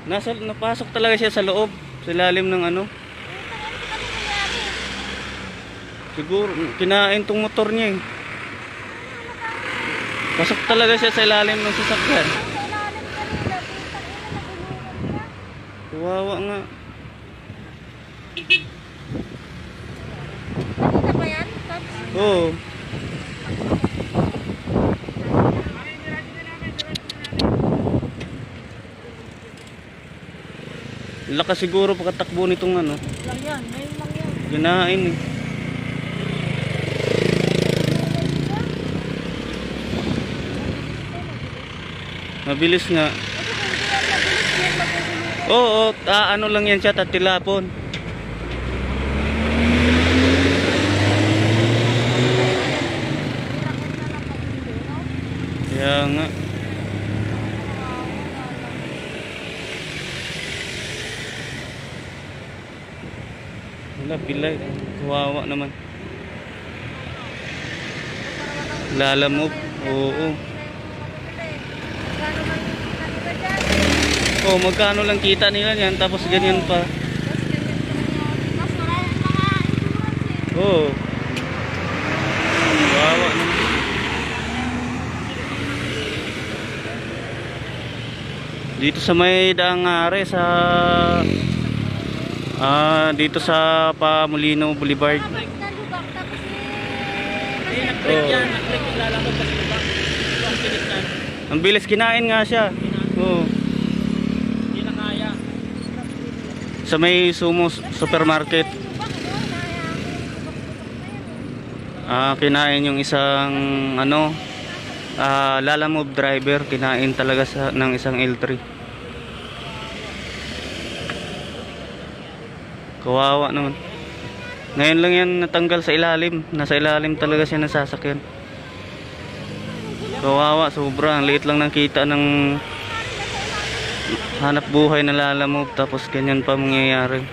Napasok talaga siya sa loob, sa ilalim ng ano. Siguro kinain tong motor niya eh. Pasok talaga siya sa ilalim ng sasakyan. Kawawa nga. Kanina ba yan? Oo. Lakas siguro pagkatakbo nitong ano. Lang yan, ngayon lang yan. Ginain eh. Mabilis nga. Oo, ano lang yan siya, tatilapon. Kaya nga. Wala, pilay. Kawawa naman. Lalamove. Oo. Oh, magkano lang kita nila yan, tapos ganyan pa. Oh. Kawawa naman. Dito sa may Dangare sa dito sa Pamolino Boulevard. Oh. Ang bilis, kinain nga siya. Oh. Hindi na kaya. Sa may Sumo supermarket. Kinain yung isang ano, Lalamove driver, kinain talaga ng isang L3. Kawawa naman. Ngayon lang yan natanggal sa ilalim. Nasa ilalim talaga siya ng sasakyan. Kawawa, sobra. Ang liit lang ng kita ng hanap buhay na Lalamove, tapos ganyan pa mangyayari.